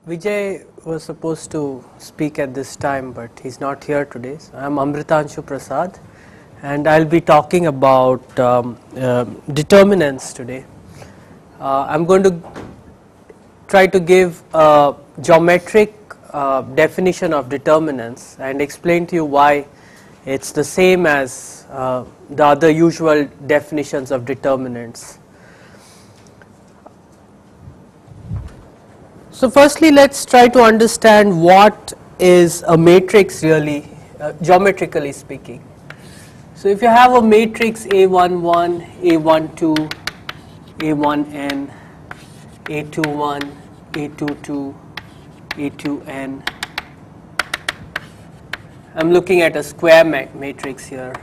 Vijay was supposed to speak at this time, but he's not here today. So I'm Amritanshu Prasad, and I'll be talking about determinants today. I'm going to try to give a geometric definition of determinants and explain to you why it's the same as the other usual definitions of determinants. So firstly, let's try to understand what is a matrix really, geometrically speaking. So if you have a matrix A11, A12, A1n, A21, A22, A2n, I'm looking at a square matrix here.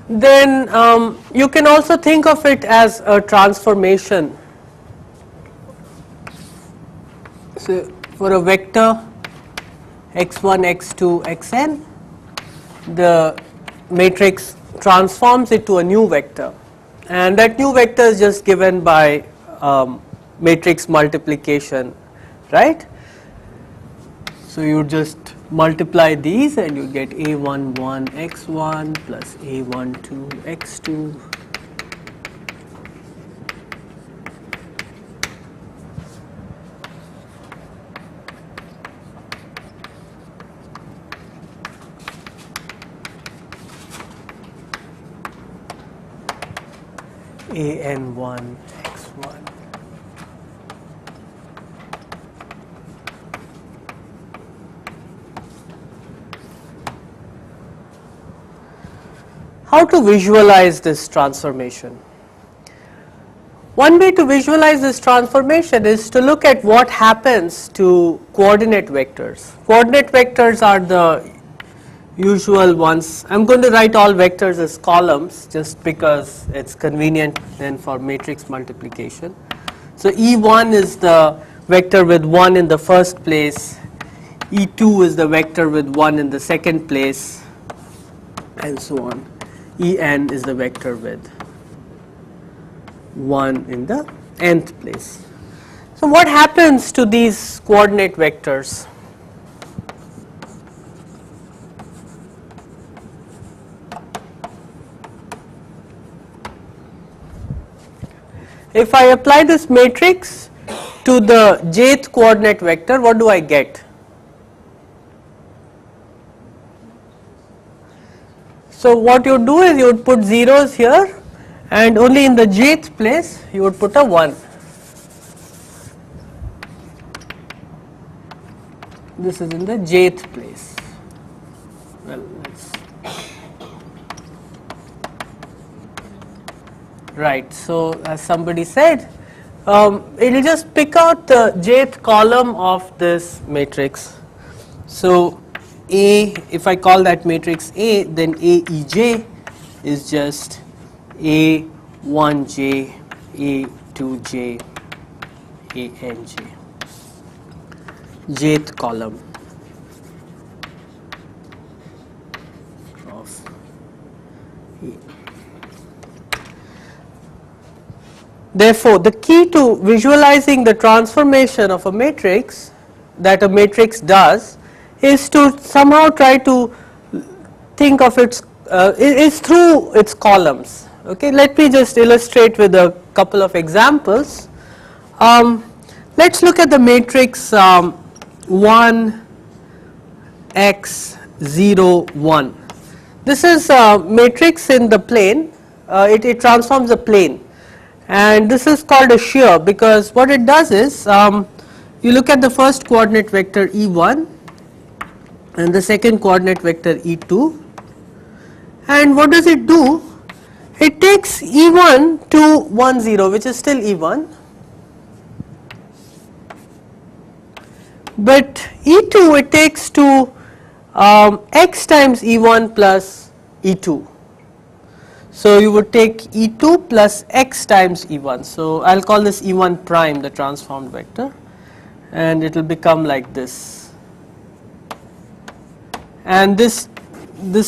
Then you can also think of it as a transformation. So for a vector x1, x2, xn, the matrix transforms it to a new vector, and that new vector is just given by matrix multiplication, right? So you just multiply these and you get A11 x1 plus A12 x2 AN1 x1. How to visualize this transformation? One way to visualize this transformation is to look at what happens to coordinate vectors. Coordinate vectors are the usual ones. I'm going to write all vectors as columns just because it's convenient then for matrix multiplication. So E1 is the vector with 1 in the first place, E2 is the vector with 1 in the second place, and so on. En is the vector with 1 in the nth place. So what happens to these coordinate vectors? If I apply this matrix to the jth coordinate vector, what do I get? So what you do is you would put zeros here, and only in the jth place you would put a 1. This is in the jth place. Well, right, so as somebody said, it will just pick out the jth column of this matrix. So A, if I call that matrix A, then AEJ is just A1j, A2j, ANJ, jth column of A. Therefore, the key to visualizing the transformation of a matrix that a matrix does is to somehow try to think of its is through its columns. Okay, let me just illustrate with a couple of examples. Let's look at the matrix 1 x 0 1. This is a matrix in the plane. It transforms a plane, and this is called a shear because what it does is you look at the first coordinate vector E1 and the second coordinate vector E2, and what does it do? It takes E1 to 1 0, which is still E1, but E2 it takes to x times E1 plus E2. So you would take E2 plus x times E1. So I'll call this E1 prime, the transformed vector, and it will become like this. And this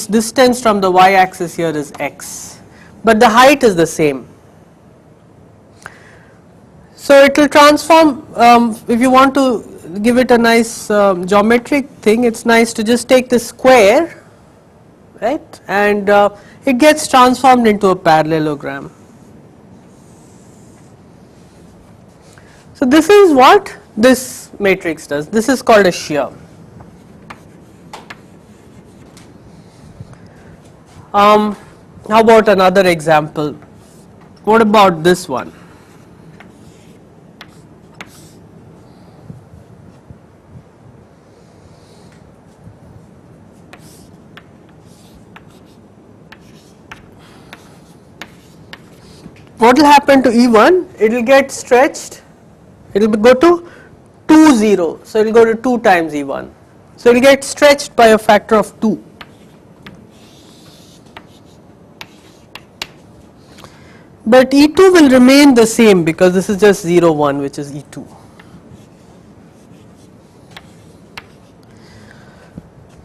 distance from the y axis here is x, but the height is the same. So it will transform, if you want to give it a nice geometric thing, it's nice to just take the square, right, and it gets transformed into a parallelogram. So this is what this matrix does. This is called a shear. How about another example? What about this one? What will happen to E1? It will get stretched, it will go to 2 0, so it will go to 2 times E1. So it will get stretched by a factor of 2. But E2 will remain the same because this is just 0 1, which is E2.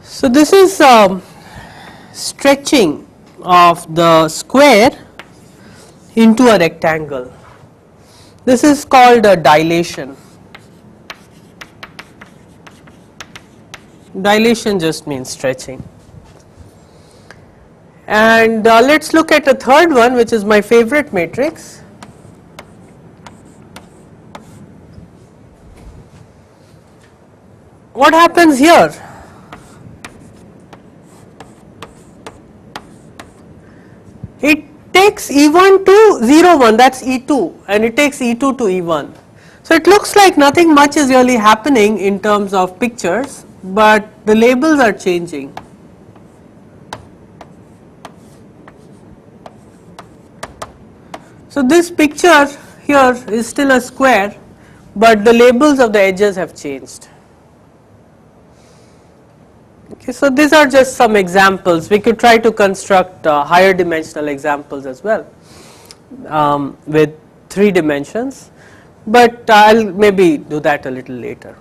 So this is stretching of the square into a rectangle. This is called a dilation. Dilation just means stretching. And let's look at a third one, which is my favorite matrix. What happens here? It takes E1 to 0 1, that's E2, and it takes E2 to E1. So it looks like nothing much is really happening in terms of pictures, but the labels are changing. So this picture here is still a square, but the labels of the edges have changed. Okay, so these are just some examples. We could try to construct higher dimensional examples as well with 3 dimensions, but I'll maybe do that a little later.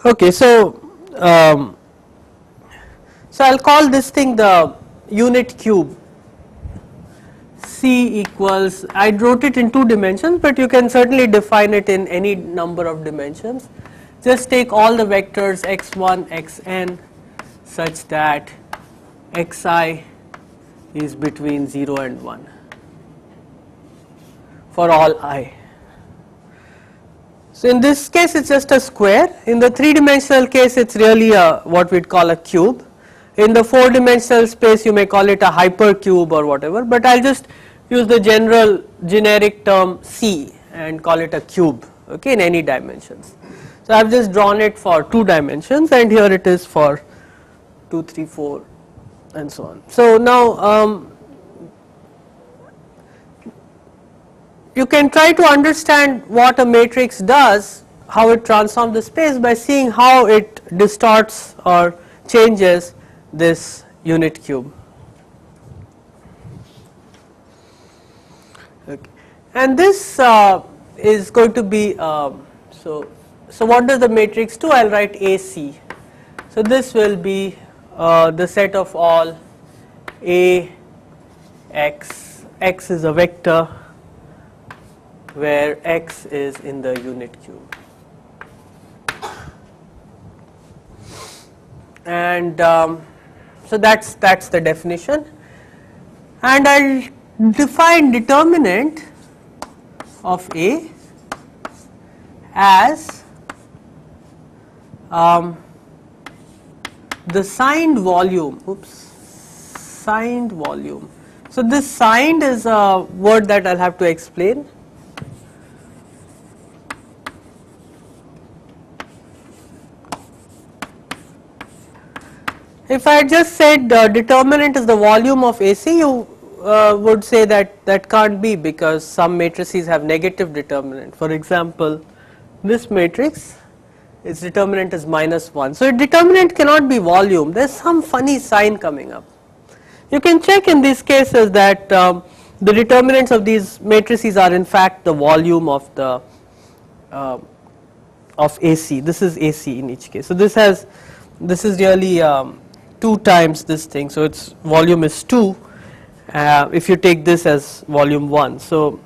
Okay, so I'll call this thing the unit cube. C equals, I wrote it in 2 dimensions, but you can certainly define it in any number of dimensions. Just take all the vectors x1, xn such that xi is between 0 and 1 for all I. So in this case it's just a square. In the 3-dimensional case it's really a what we'd call a cube. In the 4-dimensional space you may call it a hypercube or whatever, but I'll just use the general generic term C and call it a cube, okay, in any dimensions. So I've just drawn it for 2 dimensions, and here it is for 2, 3, 4 and so on. So now you can try to understand what a matrix does, how it transforms the space, by seeing how it distorts or changes this unit cube. Okay. And this is going to be so what does the matrix do? I'll write AC. So this will be the set of all A x. X is a vector where x is in the unit cube. And so that's the definition, and I'll define determinant of A as the signed volume. Signed volume. So this signed is a word that I'll have to explain. If I just said determinant is the volume of AC, you would say that that can't be, because some matrices have negative determinant. For example, this matrix, its determinant is -1. So determinant cannot be volume. There is some funny sign coming up. You can check in these cases that the determinants of these matrices are in fact the volume of the of AC. This is AC in each case. So this is really 2 times this thing, so its volume is 2, if you take this as volume 1. So,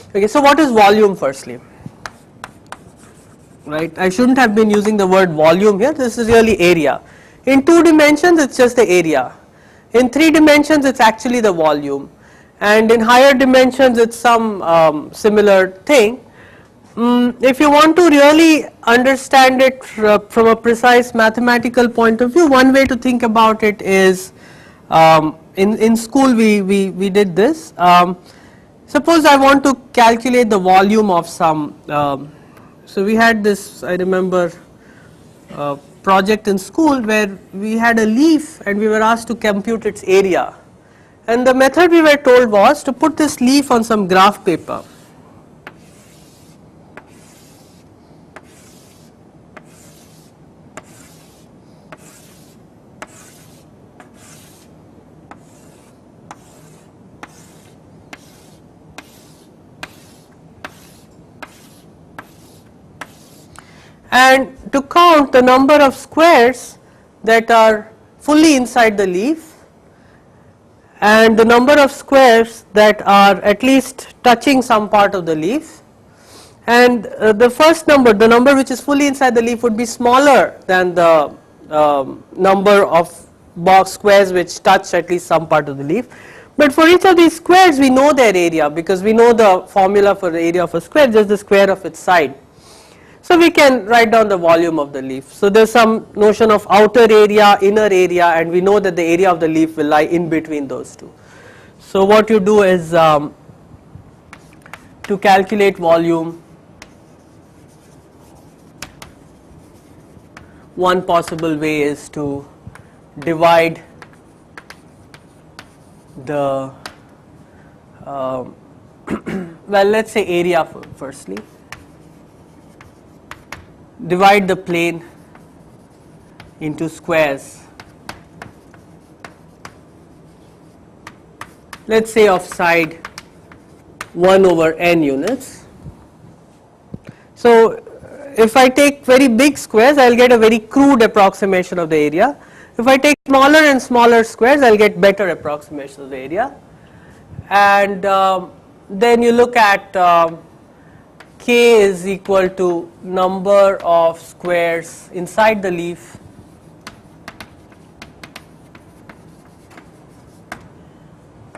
okay, so what is volume firstly? Right, I shouldn't have been using the word volume here, this is really area. In 2 dimensions it's just the area, in 3 dimensions it's actually the volume, and in higher dimensions it's some similar thing. If you want to really understand it from a precise mathematical point of view, one way to think about it is, in school we did this. Suppose I want to calculate the volume of some, so we had this, I remember, project in school where we had a leaf and we were asked to compute its area, and the method we were told was to put this leaf on some graph paper. And to count the number of squares that are fully inside the leaf and the number of squares that are at least touching some part of the leaf, and the first number, the number which is fully inside the leaf, would be smaller than the number of box squares which touch at least some part of the leaf. But for each of these squares we know their area, because we know the formula for the area of a square, just the square of its side. So we can write down the volume of the leaf. So there is some notion of outer area, inner area, and we know that the area of the leaf will lie in between those two. So what you do is, to calculate volume, one possible way is to divide the well, let's say area firstly. Divide the plane into squares, let's say of side 1 over n units. So if I take very big squares, I will get a very crude approximation of the area. If I take smaller and smaller squares, I will get better approximation of the area. And then you look at K is equal to number of squares inside the leaf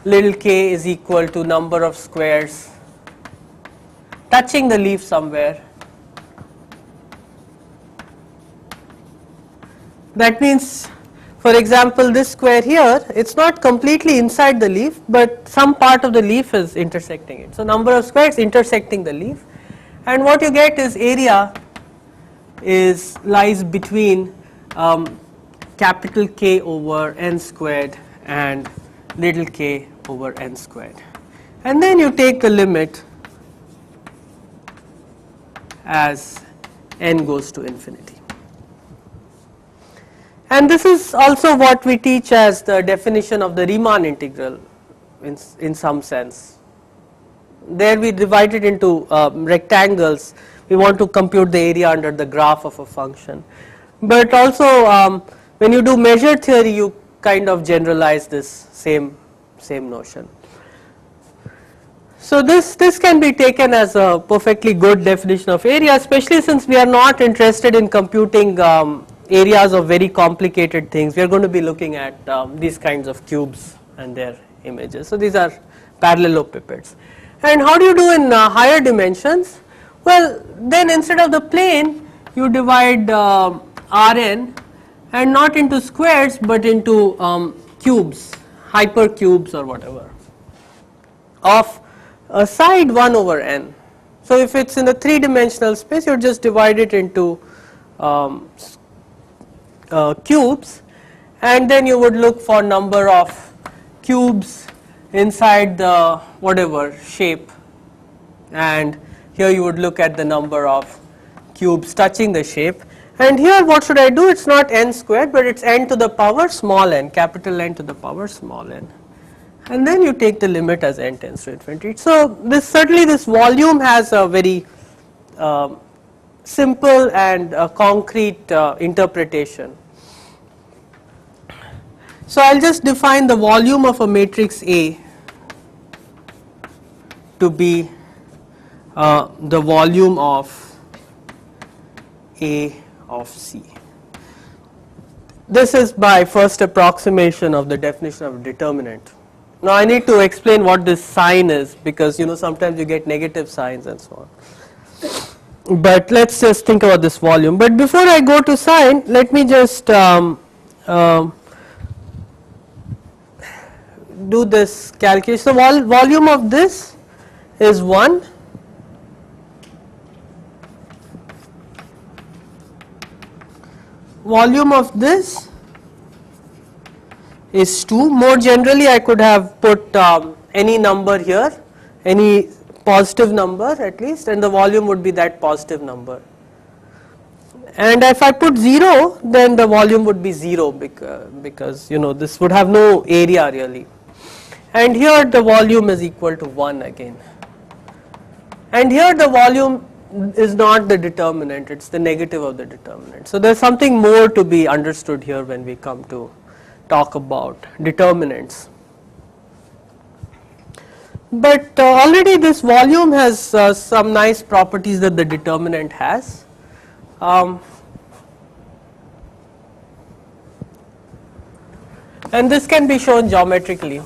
little k is equal to number of squares touching the leaf somewhere. That means, for example, this square here, it's not completely inside the leaf, but some part of the leaf is intersecting it. So number of squares intersecting the leaf. And what you get is area lies between capital K over n squared and little k over n squared. And then you take the limit as n goes to infinity. And this is also what we teach as the definition of the Riemann integral in some sense. There we divide it into rectangles. We want to compute the area under the graph of a function. But also when you do measure theory, you kind of generalize this same notion. So this can be taken as a perfectly good definition of area, especially since we are not interested in computing areas of very complicated things. We are going to be looking at these kinds of cubes and their images. So these are parallelepipeds. And how do you do in higher dimensions? Well, then instead of the plane, you divide Rn and not into squares but into cubes, hypercubes or whatever, of a side 1 over n. So if it's in a 3-dimensional space, you just divide it into cubes, and then you would look for number of cubes inside the whatever shape, and here you would look at the number of cubes touching the shape. And here what should I do? It's not n squared, but it's n to the power small n, capital N to the power small n, and then you take the limit as n tends to infinity. So certainly this volume has a very simple and concrete interpretation. So I'll just define the volume of a matrix A to be the volume of A of C. This is by first approximation of the definition of determinant. Now I need to explain what this sign is, because sometimes you get negative signs and so on. But let's just think about this volume. But before I go to sign, let me just do this calculation. So volume of this is 1. Volume of this is 2. More generally, I could have put any number here, any positive number at least, and the volume would be that positive number. And if I put 0, then the volume would be 0, because this would have no area really. And here the volume is equal to 1 again. And here the volume is not the determinant, it's the negative of the determinant. So there's something more to be understood here when we come to talk about determinants. But already this volume has some nice properties that the determinant has. And this can be shown geometrically.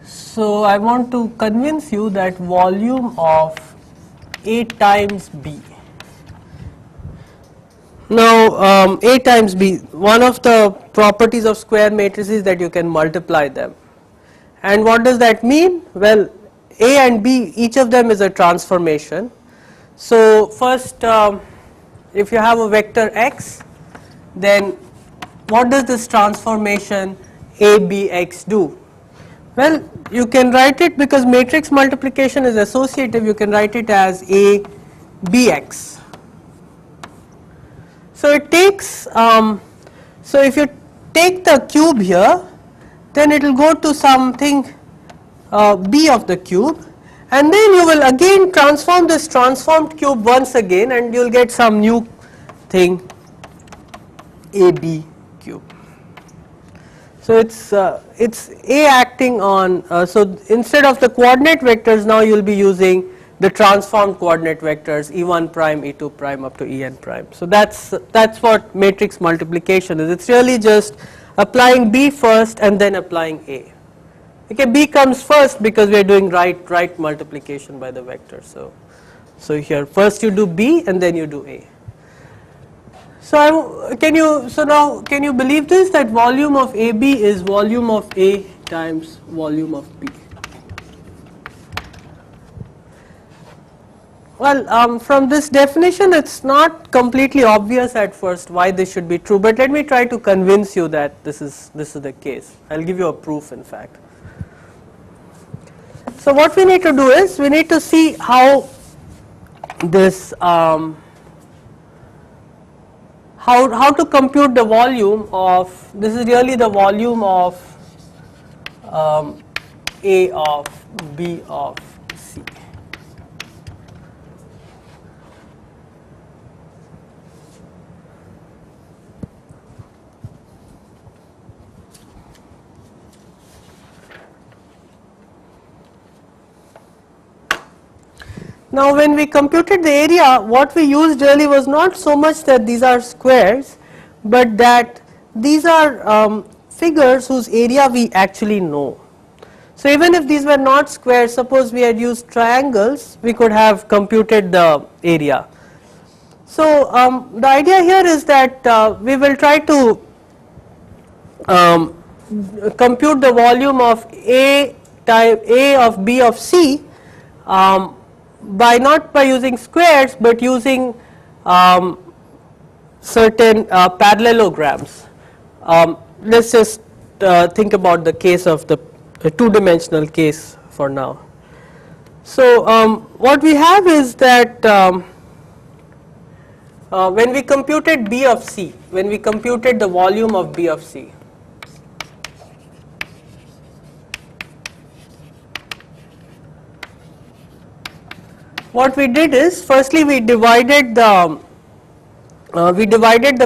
So I want to convince you that volume of A times B. Now A times B, one of the properties of square matrices is that you can multiply them. And what does that mean? Well, A and B, each of them is a transformation. So first, if you have a vector x, then what does this transformation ABX do? Well, you can write it, because matrix multiplication is associative, you can write it as ABX. So it takes, so if you take the cube here, then it will go to something B of the cube, and then you will again transform this transformed cube once again, and you will get some new thing, AB cube. So it's A acting on, so instead of the coordinate vectors, now you will be using the transformed coordinate vectors E1 prime, E2 prime up to En prime. So that's what matrix multiplication is. It's really just applying B first and then applying A. Okay, B comes first because we are doing right multiplication by the vector. So here first you do B and then you do A. So now can you believe this, that volume of AB is volume of A times volume of B? Well, from this definition it's not completely obvious at first why this should be true, but let me try to convince you that this is the case. I'll give you a proof, in fact. So what we need to do is we need to see how this how to compute the volume of, this is really the volume of A of B of C. Now when we computed the area, what we used really was not so much that these are squares, but that these are figures whose area we actually know. So even if these were not squares, suppose we had used triangles, we could have computed the area. So the idea here is that we will try to compute the volume of A of B of C not by using squares, but using certain parallelograms. Let's just think about the case of the two-dimensional case for now. So what we have is that when we computed B of C, when we computed the volume of B of C, what we did is, firstly we divided the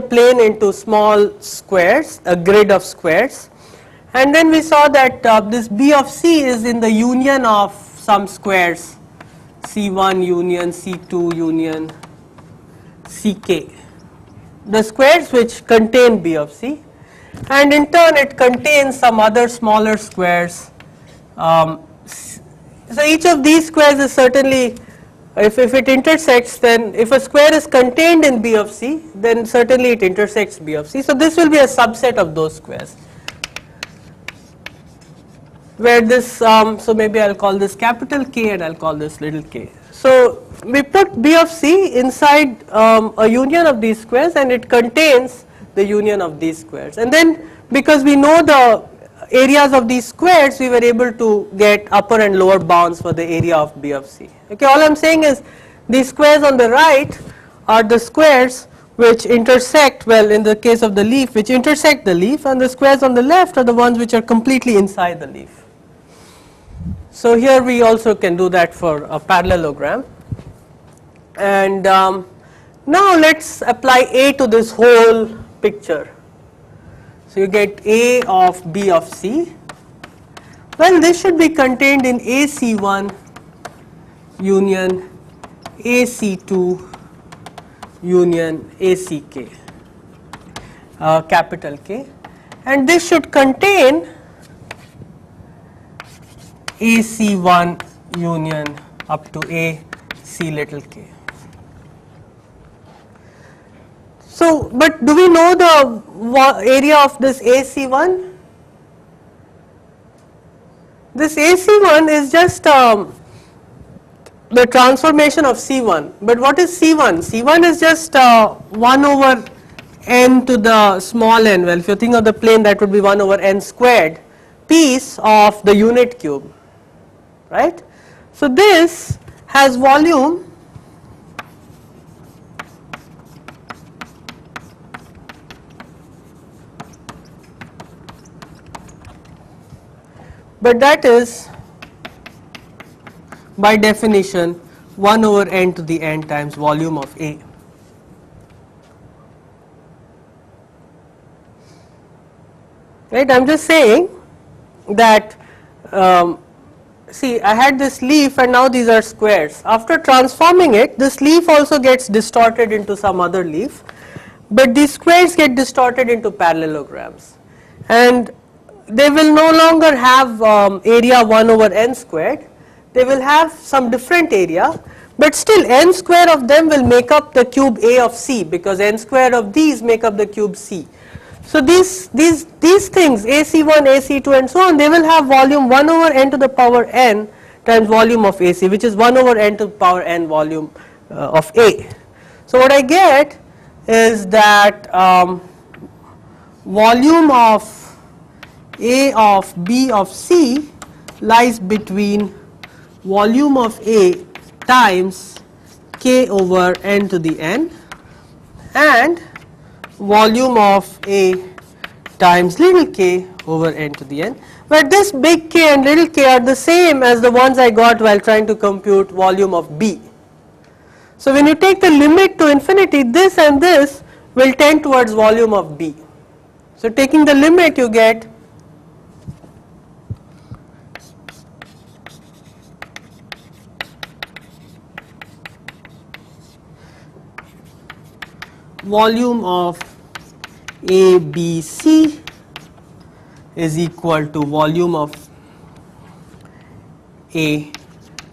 plane into small squares, a grid of squares, and then we saw that this B of C is in the union of some squares, C1 union C2 union Ck, the squares which contain B of C, and in turn it contains some other smaller squares. So each of these squares is certainly, if it intersects, then if a square is contained in B of C, then certainly it intersects B of C. So this will be a subset of those squares, where this, so maybe I'll call this capital K and I'll call this little k. So we put B of C inside a union of these squares, and it contains the union of these squares, and then because we know the areas of these squares, we were able to get upper and lower bounds for the area of B of C. Okay, all I'm saying is these squares on the right are the squares which intersect, well, in the case of the leaf, which intersect the leaf, and the squares on the left are the ones which are completely inside the leaf. So here we also can do that for a parallelogram, and now let's apply A to this whole picture. So you get A of B of C. Well, this should be contained in AC1 union AC2 union ACK, capital K, and this should contain AC1 union up to AC little k. So, but do we know the area of this AC1? This AC1 is just the transformation of C1, but what is C1? C1 is just 1 over n to the small n. Well, if you think of the plane, that would be 1 over n squared piece of the unit cube, right? So this has volume but that is by definition 1 over n to the n times volume of A. Right, I am just saying that see, I had this leaf and now these are squares. After transforming it, this leaf also gets distorted into some other leaf, but these squares get distorted into parallelograms, and they will no longer have area 1 over n squared. They will have some different area, but still n square of them will make up the cube A of C, because n square of these make up the cube C. So these things, AC1, AC2 and so on, they will have volume 1 over n to the power n times volume of AC, which is 1 over n to the power n volume of A. So what I get is that volume of A of B of C lies between volume of A times k over n to the n and volume of A times little k over n to the n, where this big K and little k are the same as the ones I got while trying to compute volume of B. So when you take the limit to infinity, this and this will tend towards volume of B. So taking the limit, you get volume of ABC is equal to volume of A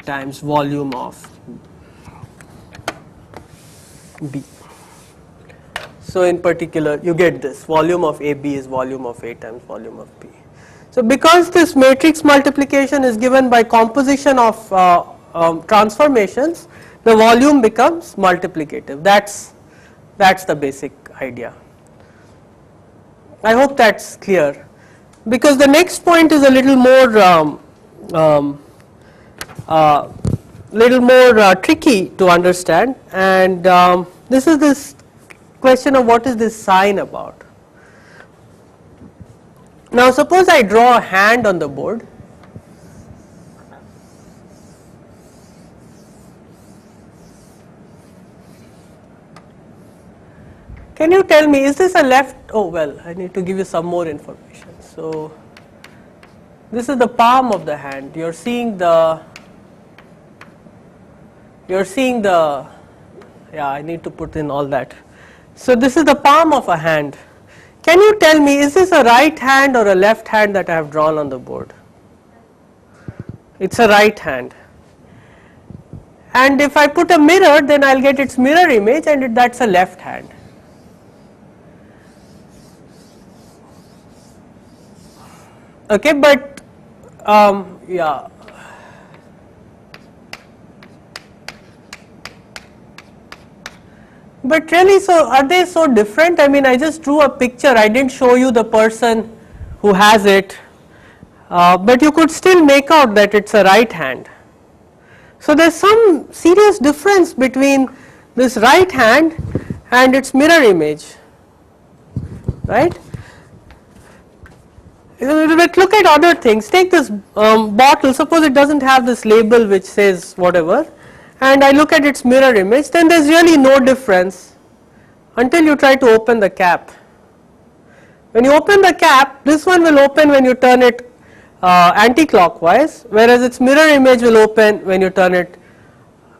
times volume of B. So in particular, you get this volume of AB is volume of A times volume of B. So because this matrix multiplication is given by composition of transformations, the volume becomes multiplicative. That's the basic idea. I hope that's clear, because the next point is a little more tricky to understand, and this is this question of what is this sign about. Now suppose I draw a hand on the board. Can you tell me, is this a left? Oh well, I need to give you some more information. So this is the palm of the hand. You're seeing the, yeah, I need to put in all that. So this is the palm of a hand. Can you tell me, is this a right hand or a left hand that I have drawn on the board? It's a right hand. And if I put a mirror, then I'll get its mirror image, and that's a left hand. Okay, but yeah. But really, so are they so different? I mean, I just drew a picture. I didn't show you the person who has it, but you could still make out that it's a right hand. So there's some serious difference between this right hand and its mirror image, right? But look at other things. Take this bottle. Suppose it doesn't have this label which says whatever, and I look at its mirror image, then there's really no difference until you try to open the cap. When you open the cap, this one will open when you turn it anti-clockwise, whereas its mirror image will open when you turn it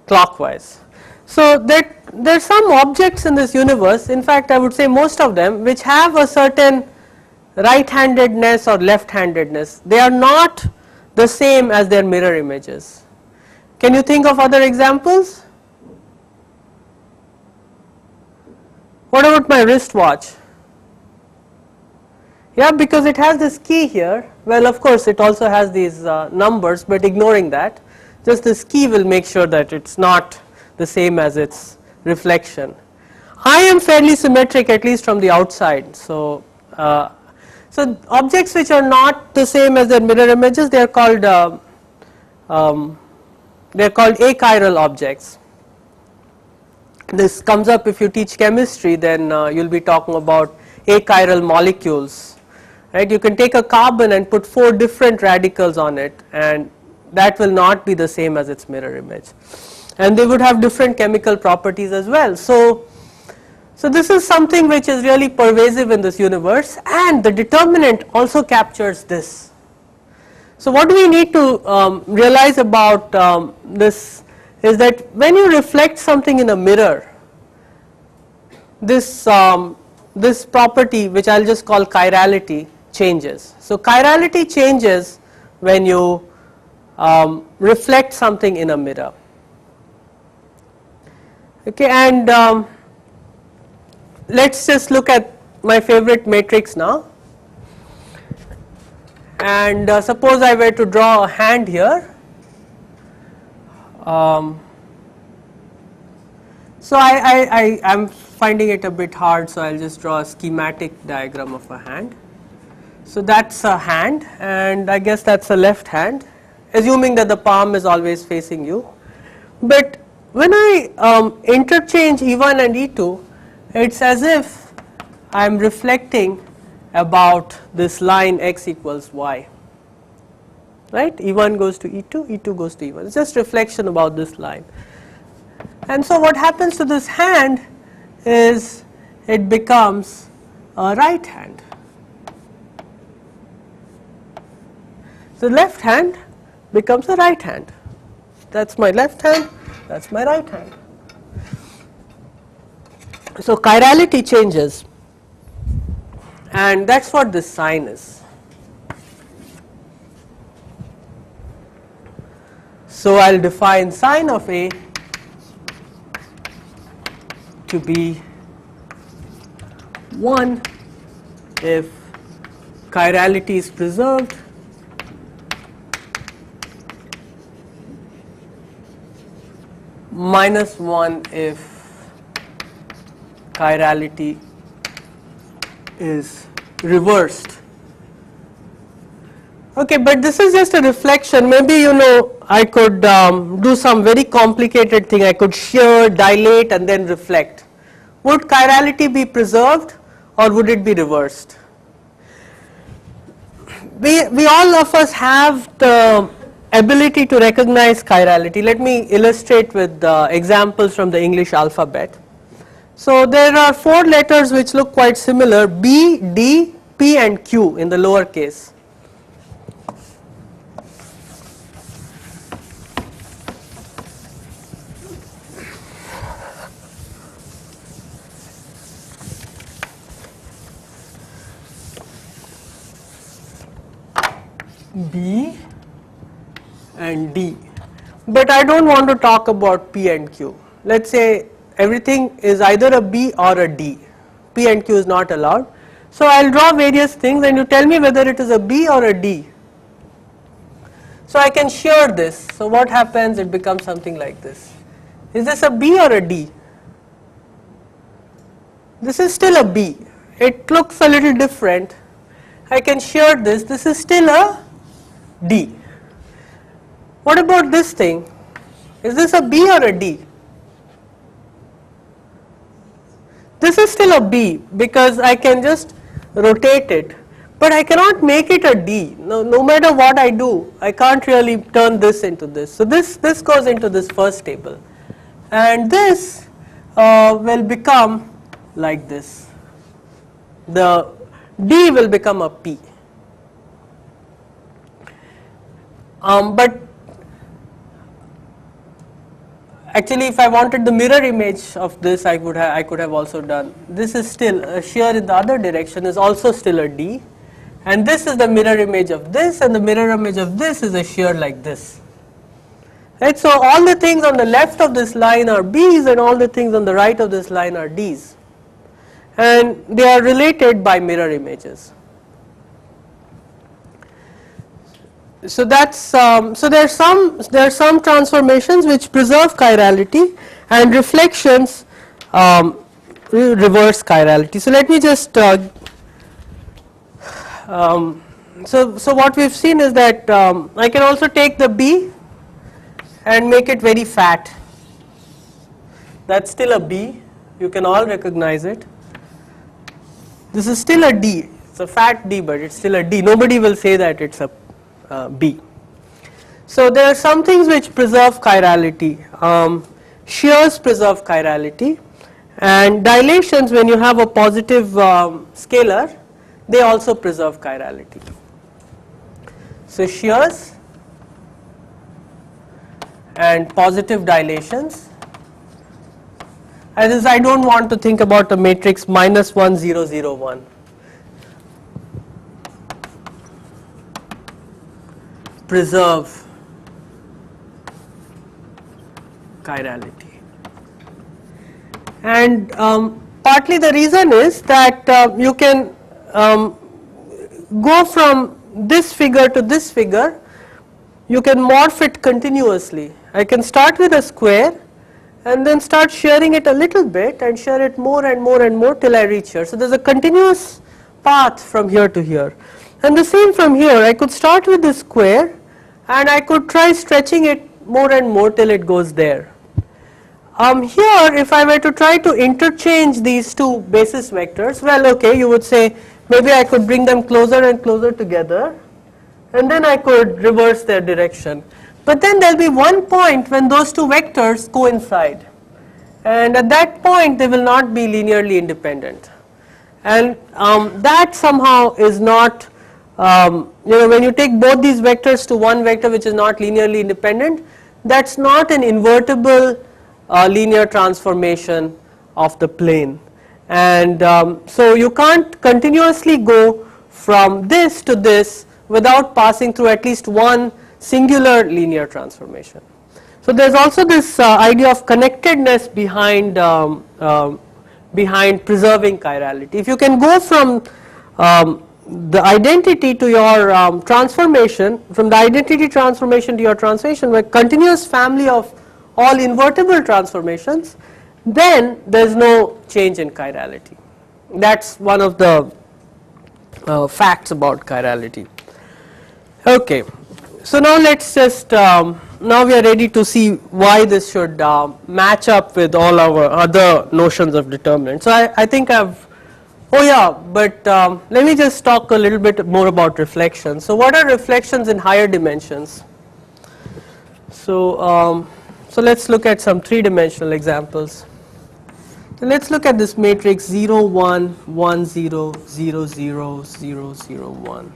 clockwise. So there's some objects in this universe, in fact I would say most of them, which have a certain right-handedness or left-handedness. They are not the same as their mirror images. Can you think of other examples? What about my wristwatch? Yeah, because it has this key here. Well, of course it also has these numbers, but ignoring that, just this key will make sure that it's not the same as its reflection. I am fairly symmetric, at least from the outside. So objects which are not the same as their mirror images, they are called achiral objects. This comes up if you teach chemistry, then you'll be talking about achiral molecules, right? You can take a carbon and put 4 different radicals on it, and that will not be the same as its mirror image, and they would have different chemical properties as well. So this is something which is really pervasive in this universe, and the determinant also captures this. So what do we need to realize about this is that when you reflect something in a mirror, this property, which I'll just call chirality, changes. So chirality changes when you reflect something in a mirror. Okay, and let's just look at my favorite matrix now, and suppose I were to draw a hand here. So I'm finding it a bit hard, so I'll just draw a schematic diagram of a hand. So that's a hand, and I guess that's a left hand, assuming that the palm is always facing you. But when I interchange E1 and E2, it's as if I'm reflecting about this line x equals y, right? E1 goes to E2, E2 goes to E1. It's just reflection about this line. And so what happens to this hand is it becomes a right hand. The left hand becomes a right hand. That's my left hand, that's my right hand. So chirality changes, and that's what this sign is. So I'll define sign of A to be 1 if chirality is preserved, -1 if chirality is reversed. Okay, but this is just a reflection. Maybe I could do some very complicated thing. I could shear, dilate, and then reflect. would chirality be preserved or would it be reversed? We all of us have the ability to recognize chirality. Let me illustrate with examples from the English alphabet. So there are 4 letters which look quite similar: B, D, P and Q in the lower case. B and D, but I don't want to talk about P and Q. Let's say everything is either a B or a D. P and Q is not allowed. So I'll draw various things and you tell me whether it is a B or a D. So I can shear this. So what happens? It becomes something like this. Is this a B or a D? This is still a B. It looks a little different. I can shear this. This is still a D. What about this thing? Is this a B or a D? This is still a B because I can just rotate it, but I cannot make it a D. No matter what I do, I can't really turn this into this. So this goes into this first table, and this will become like this. The D will become a P. But actually, if I wanted the mirror image of this, I could have also done. This is still a shear in the other direction is also still a D, and this is the mirror image of this, and the mirror image of this is a shear like this. Right? So all the things on the left of this line are B's, and all the things on the right of this line are D's, and they are related by mirror images. So that's so there are some transformations which preserve chirality, and reflections reverse chirality. So let me just so what we've seen is that I can also take the B and make it very fat. That's still a B. You can all recognize it. This is still a D. It's a fat D, but it's still a D. Nobody will say that it's a B. So there are some things which preserve chirality. Shears preserve chirality, and dilations, when you have a positive scalar, they also preserve chirality. So shears and positive dilations. As I don't want to think about a matrix -1 0 0 1. Preserve chirality, and partly the reason is that you can go from this figure to this figure. You can morph it continuously. I can start with a square and then start shearing it a little bit and shear it more and more and more till I reach here. So there's a continuous path from here to here, and the same from here. I could start with this square and I could try stretching it more and more till it goes there. Here, if I were to try to interchange these two basis vectors, well, okay, you would say maybe I could bring them closer and closer together, and then I could reverse their direction. But then there will be one point when those two vectors coincide, and at that point they will not be linearly independent, and that somehow is not, when you take both these vectors to one vector which is not linearly independent, that's not an invertible linear transformation of the plane, and so you can't continuously go from this to this without passing through at least one singular linear transformation. So there's also this idea of connectedness behind preserving chirality. If you can go from the identity to your transformation, from the identity transformation to your transformation, a continuous family of all invertible transformations, then there's no change in chirality. That's one of the facts about chirality. Okay, so now let's just now we are ready to see why this should match up with all our other notions of determinant. So I think I've, oh yeah, but let me just talk a little bit more about reflections. So what are reflections in higher dimensions? So so let's look at some three-dimensional examples. So let's look at this matrix 0 1 1 0 0 0 0 0 1,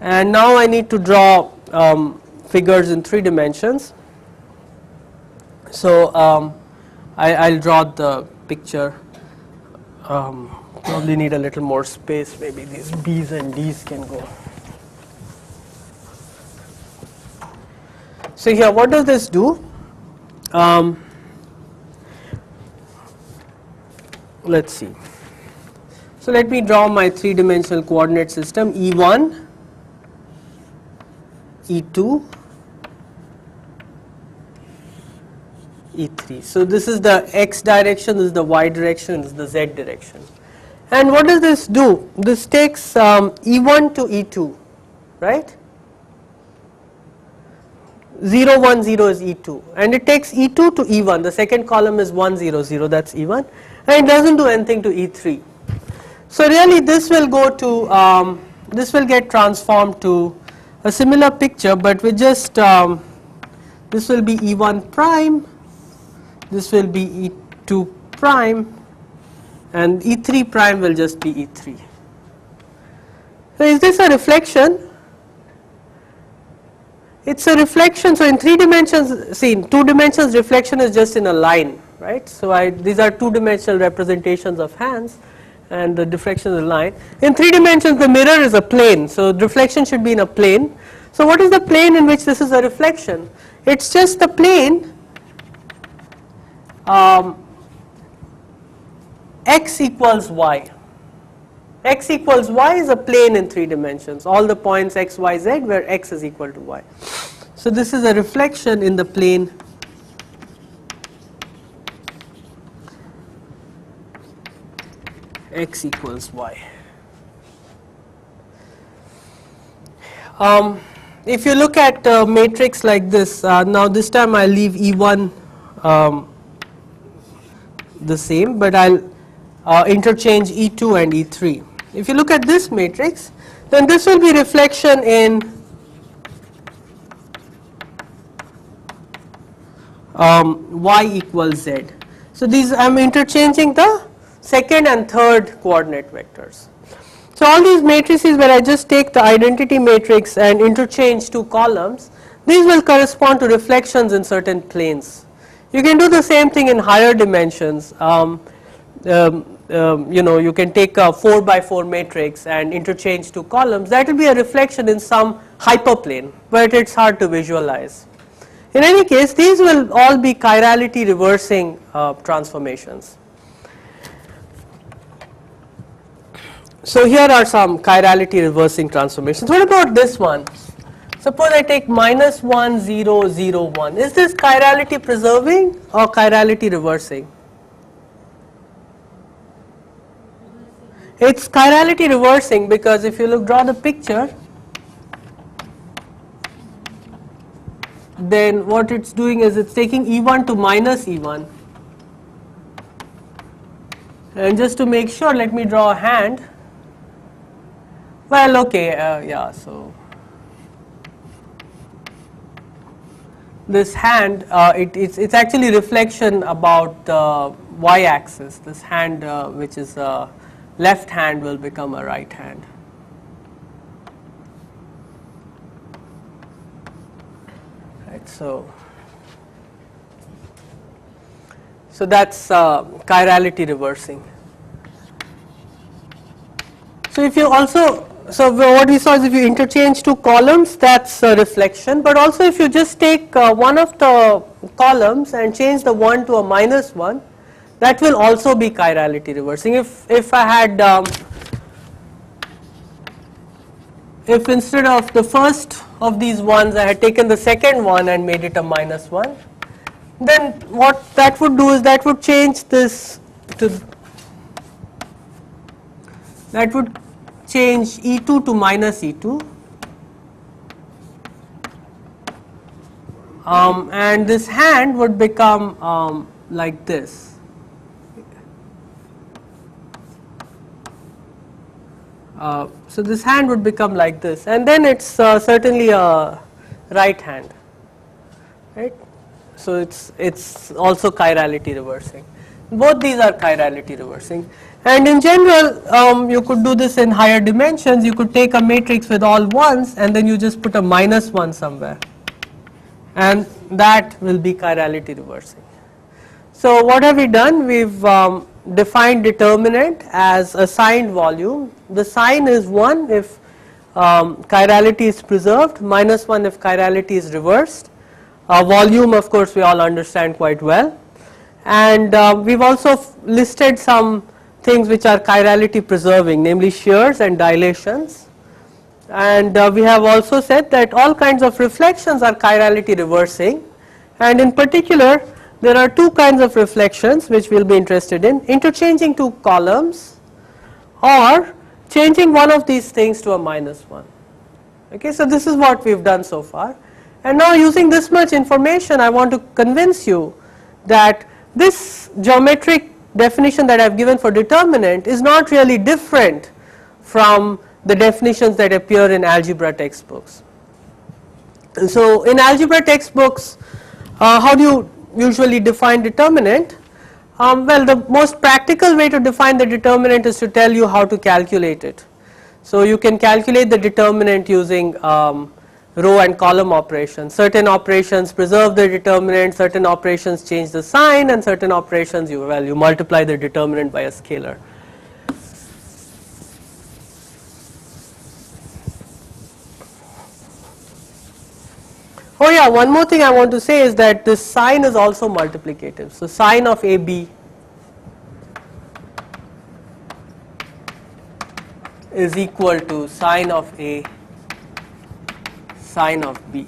and now I need to draw figures in 3 dimensions. So I'll draw the picture. Probably need a little more space. Maybe these B's and D's can go. So here, what does this do? Let's see. So let me draw my 3-dimensional coordinate system E1, E2, E3. So this is the x direction, this is the y direction, this is the z direction. And what does this do? This takes E1 to E2, right? 0 1 0 is E2, and it takes E2 to E1. The second column is 1 0 0, that's E1, and it doesn't do anything to E3. So really this will go to this will get transformed to a similar picture, but with just this will be E1 prime, this will be E2 prime, and E3 prime will just be E3. So is this a reflection? It's a reflection. So in 3 dimensions, see, in 2 dimensions reflection is just in a line, right? So these are 2-dimensional representations of hands, and the diffraction is a line. In 3 dimensions the mirror is a plane, so reflection should be in a plane. So what is the plane in which this is a reflection? It's just the plane x equals y. X equals y is a plane in 3 dimensions, all the points x, y, z where x is equal to y. So this is a reflection in the plane x equals y. If you look at a matrix like this, now this time I'll leave E1 the same, but I'll interchange E2 and E3. If you look at this matrix, then this will be reflection in y equals z. So these, I'm interchanging the second and third coordinate vectors. So all these matrices where I just take the identity matrix and interchange 2 columns, these will correspond to reflections in certain planes. You can do the same thing in higher dimensions. You know, you can take a 4 by 4 matrix and interchange 2 columns. That will be a reflection in some hyperplane, but it's hard to visualize. In any case, these will all be chirality reversing transformations. So here are some chirality reversing transformations. What about this one? Suppose I take minus 1 0 0 1. Is this chirality preserving or chirality reversing? It's chirality reversing, because if you look, draw the picture, then what it's doing is it's taking E1 to minus E1. And just to make sure, let me draw a hand. Well, okay, yeah, so this hand, it's actually reflection about the y-axis. This hand, which is left hand, will become a right hand. Right, so that's chirality reversing. So if you also, so what we saw is if you interchange 2 columns, that's a reflection, but also if you just take one of the columns and change the 1 to a minus 1, that will also be chirality reversing. If I had, if instead of the first of these ones I had taken the second one and made it a minus 1, then what that would do is that would change this to, that would change E2 to minus E2, and this hand would become like this. So this hand would become like this, and then it's certainly a right hand, right? So it's also chirality reversing. Both these are chirality reversing, and in general you could do this in higher dimensions. You could take a matrix with all ones and then you just put a -1 somewhere, and that will be chirality reversing. So what have we done? We've defined determinant as a signed volume. The sign is 1 if chirality is preserved, -1 if chirality is reversed. Volume, of course, we all understand quite well. And we've also listed some things which are chirality preserving, namely shears and dilations. And we have also said that all kinds of reflections are chirality reversing, and in particular there are two kinds of reflections which we will be interested in: interchanging two columns or changing one of these things to a -1. Okay, so this is what we have done so far, and now using this much information I want to convince you that this geometric definition that I have given for determinant is not really different from the definitions that appear in algebra textbooks. And so in algebra textbooks, how do you usually define determinant? Well, the most practical way to define the determinant is to tell you how to calculate it. So you can calculate the determinant using row and column operations. Certain operations preserve the determinant, certain operations change the sign, and certain operations you multiply the determinant by a scalar. Oh yeah, one more thing I want to say is that this sign is also multiplicative. So sign of AB is equal to sign of A sign of B.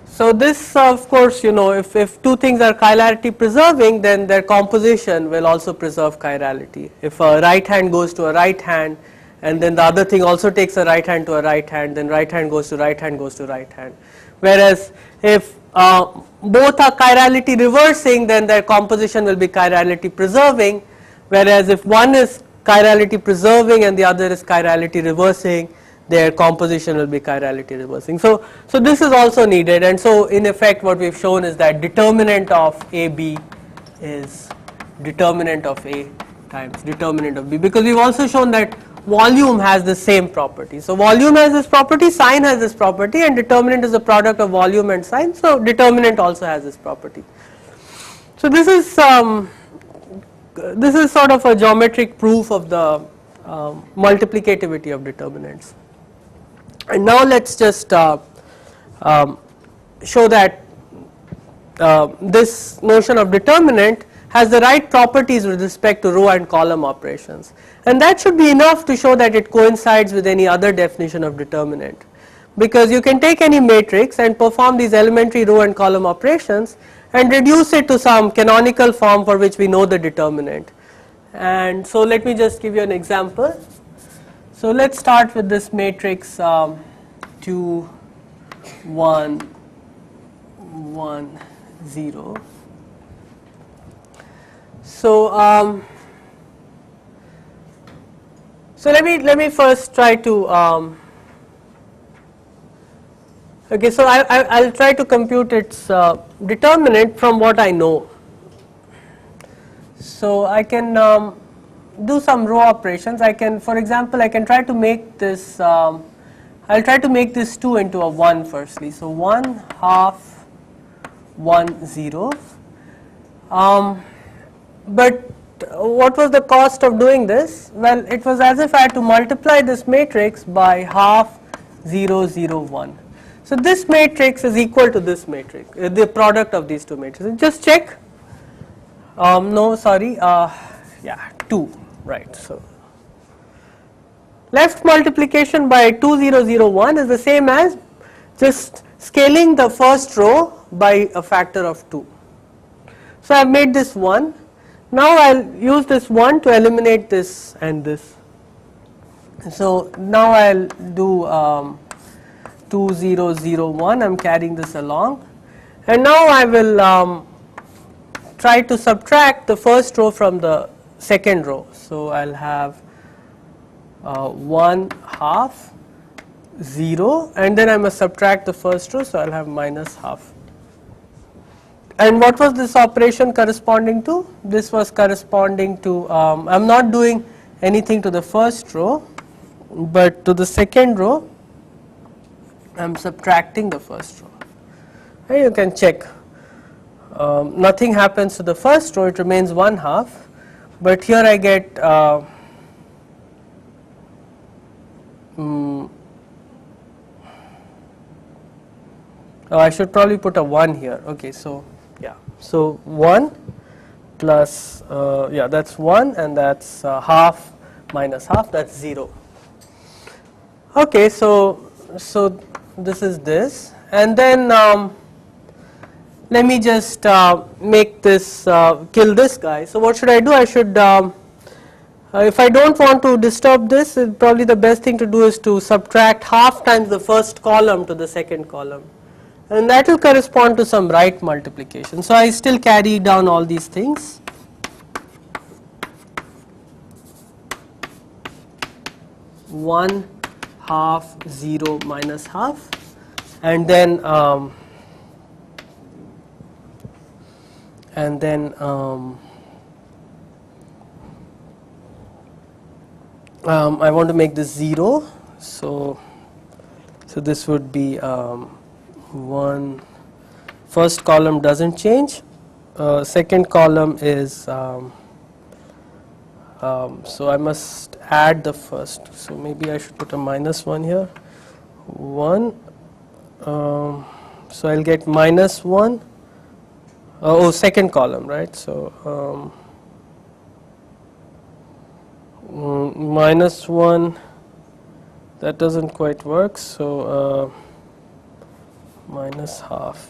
So this of course, if two things are chirality preserving, then their composition will also preserve chirality. If a right hand goes to a right hand and then the other thing also takes a right hand to a right hand, then right hand goes to right hand goes to right hand. Whereas if both are chirality reversing, then their composition will be chirality preserving, whereas if one is chirality preserving and the other is chirality reversing, their composition will be chirality reversing. So this is also needed, and so in effect what we have shown is that determinant of AB is determinant of A times determinant of B, because we have also shown that volume has the same property. So volume has this property, sign has this property, and determinant is a product of volume and sign, so determinant also has this property. So this is sort of a geometric proof of the multiplicativity of determinants. And now let's just show that this notion of determinant has the right properties with respect to row and column operations, and that should be enough to show that it coincides with any other definition of determinant, because you can take any matrix and perform these elementary row and column operations and reduce it to some canonical form for which we know the determinant. And so let me just give you an example. So let's start with this matrix 2 1 1 0. So let me first try to okay, so I'll try to compute its determinant from what I know. So I can do some row operations. I can, for example, I can try to make this I'll try to make this 2 into a 1 firstly. So 1 half 1 0. But what was the cost of doing this? Well, it was as if I had to multiply this matrix by half 0 0 1. So this matrix is equal to this matrix, the product of these two matrices. Just check. No, sorry. Yeah, 2. Right. So left multiplication by 2 0 0 1 is the same as just scaling the first row by a factor of 2. So I have made this 1. Now I'll use this 1 to eliminate this and this. So now I'll do 2 0 0 1. I am carrying this along, and now I will try to subtract the first row from the second row. So I'll have 1 half 0, and then I must subtract the first row, so I'll have minus half. And what was this operation corresponding to? This was corresponding to, I'm not doing anything to the first row, but to the second row I'm subtracting the first row. And you can check, nothing happens to the first row, it remains 1 half, but here I get I should probably put a 1 here. Okay, so yeah, so 1 plus yeah, that's 1, and that's half minus half, that's 0. Okay, so this is this, and then let me just make this kill this guy. So what should I do? I should if I don't want to disturb this, probably the best thing to do is to subtract half times the first column to the second column, and that will correspond to some right multiplication. So I still carry down all these things. One half 0 minus half, and then I want to make this 0, so this would be 1, first column doesn't change, second column is so I must add the first, so maybe I should put a minus 1 here, 1, so I'll get minus 1, second column, right, so minus 1, that doesn't quite work, so minus half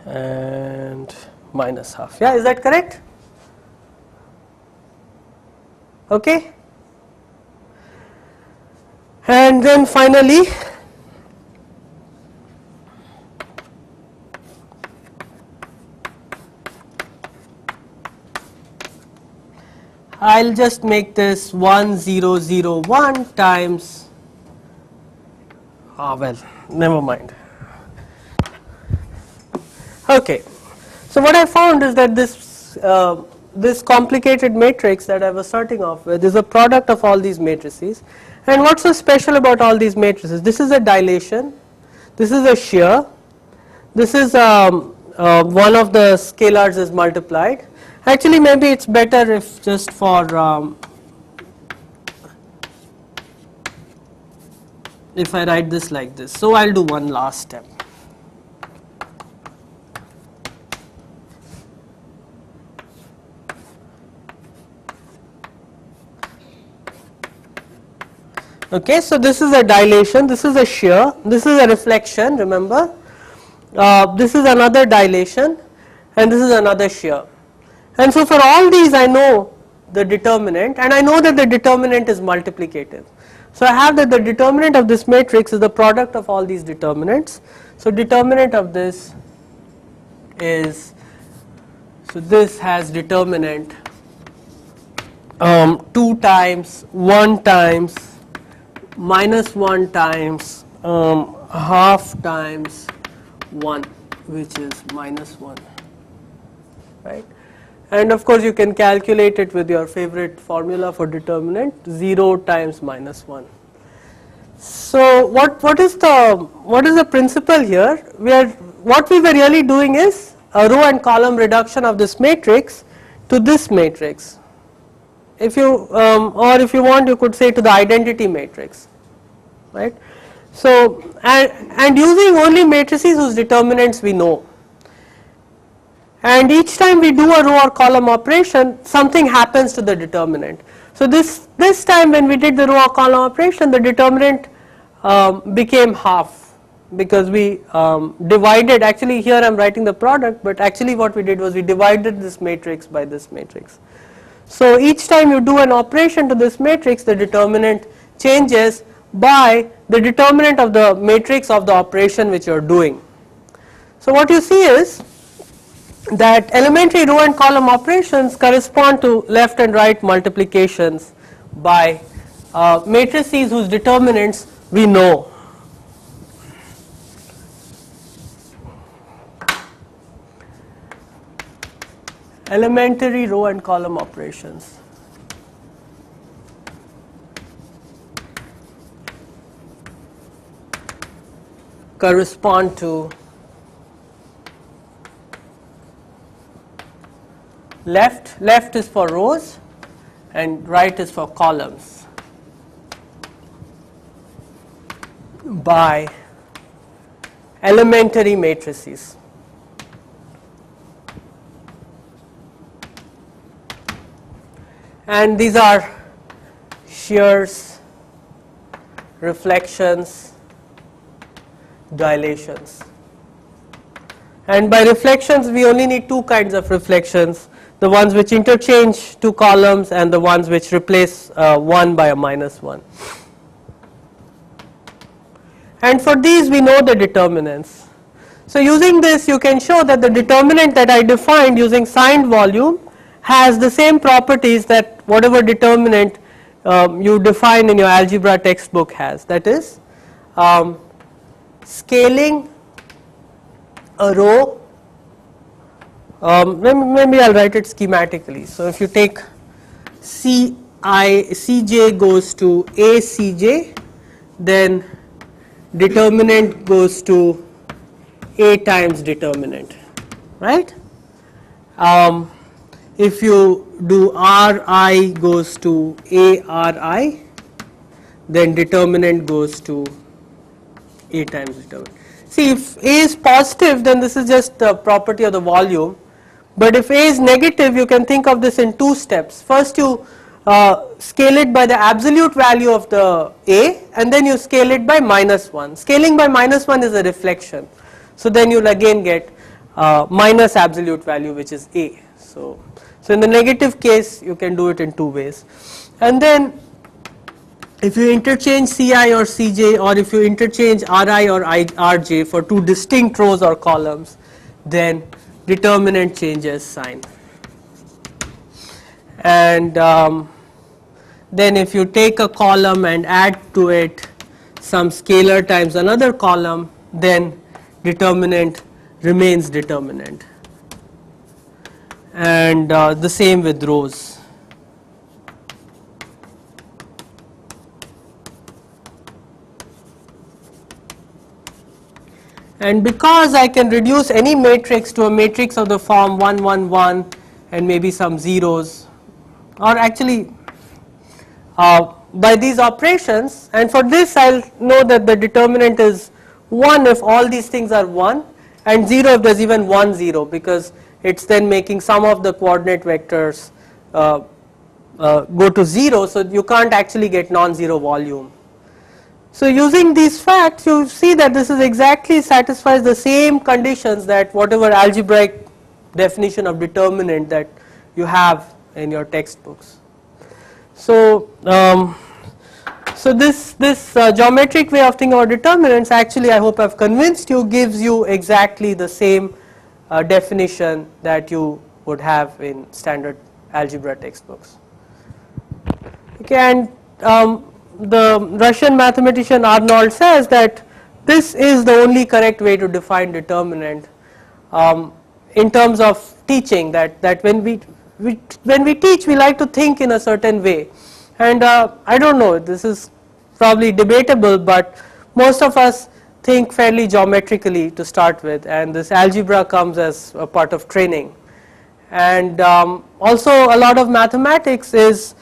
and minus half. Yeah, is that correct? Okay, and then finally I'll just make this 1 0 0 1 times, well, never mind. Okay, so what I found is that this this complicated matrix that I was starting off with is a product of all these matrices. And what's so special about all these matrices? This is a dilation, this is a shear, this is one of the scalars is multiplied. Actually, maybe it's better if just for if I write this like this. So I'll do one last step. Okay, so this is a dilation, this is a shear, this is a reflection, remember, this is another dilation, and this is another shear. And so for all these I know the determinant, and I know that the determinant is multiplicative. So I have that the determinant of this matrix is the product of all these determinants. So determinant of this is, so this has determinant 2 times, 1 times, minus 1 times, half times 1, which is minus 1, right. And of course you can calculate it with your favorite formula for determinant, 0 times minus 1. So what is the principle here? What we were really doing is a row and column reduction of this matrix to this matrix. If you or if you want, you could say to the identity matrix, right. So and using only matrices whose determinants we know. And each time we do a row or column operation, something happens to the determinant. So this time when we did the row or column operation, the determinant became half, because we divided, actually here I am writing the product, but actually what we did was we divided this matrix by this matrix. So each time you do an operation to this matrix, the determinant changes by the determinant of the matrix of the operation which you are doing. So what you see is that elementary row and column operations correspond to left and right multiplications by matrices whose determinants we know. Elementary row and column operations. Correspond to left is for rows and right is for columns by elementary matrices. And these are shears, reflections, dilations. And by reflections we only need two kinds of reflections, the ones which interchange two columns and the ones which replace 1 by a minus 1. And for these we know the determinants. So using this you can show that the determinant that I defined using signed volume has the same properties that whatever determinant you define in your algebra textbook has, that is scaling a row. Maybe I'll write it schematically. So if you take Cj goes to A Cj, then determinant goes to A times determinant, right? If you do Ri goes to A Ri, then determinant goes to A times determinant. See, if A is positive, then this is just the property of the volume, but if A is negative, you can think of this in two steps. First you scale it by the absolute value of the A, and then you scale it by minus 1. Scaling by minus 1 is a reflection, so then you'll again get minus absolute value, which is A. So in the negative case you can do it in two ways. And then if you interchange Ci or Cj, or if you interchange Ri or Rj for two distinct rows or columns, then determinant changes sign. And then if you take a column and add to it some scalar times another column, then determinant remains determinant. And the same with rows. And because I can reduce any matrix to a matrix of the form 1 1 1 and maybe some zeros, or actually by these operations, and for this I'll know that the determinant is 1 if all these things are 1, and 0 if there's even 1 0, because it's then making some of the coordinate vectors go to 0, so you can't actually get non-zero volume. So using these facts you see that this is exactly satisfies the same conditions that whatever algebraic definition of determinant that you have in your textbooks. So this geometric way of thinking about determinants, actually I hope I've convinced you, gives you exactly the same definition that you would have in standard algebra textbooks. Okay, and the Russian mathematician Arnold says that this is the only correct way to define determinant in terms of teaching, that when we teach we like to think in a certain way, and I don't know, this is probably debatable, but most of us think fairly geometrically to start with, and this algebra comes as a part of training. And also a lot of mathematics is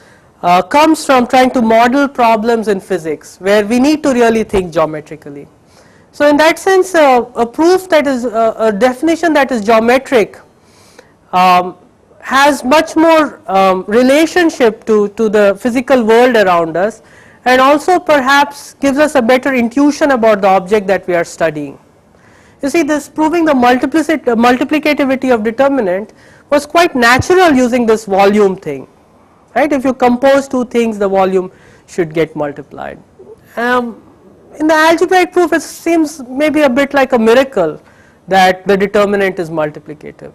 comes from trying to model problems in physics where we need to really think geometrically. So in that sense a proof that is a definition that is geometric has much more relationship to the physical world around us, and also perhaps gives us a better intuition about the object that we are studying. You see, this proving the multiplicativity of determinant was quite natural using this volume thing. right? If you compose two things, the volume should get multiplied. In the algebraic proof, it seems maybe a bit like a miracle that the determinant is multiplicative.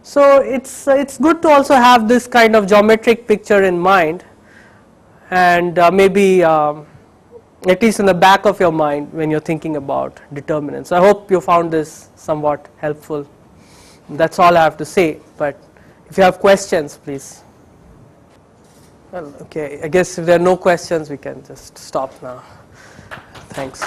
So it's good to also have this kind of geometric picture in mind, and maybe at least in the back of your mind when you're thinking about determinants. I hope you found this somewhat helpful. That's all I have to say, but if you have questions, please. Well, okay, I guess if there are no questions, we can just stop now. Thanks.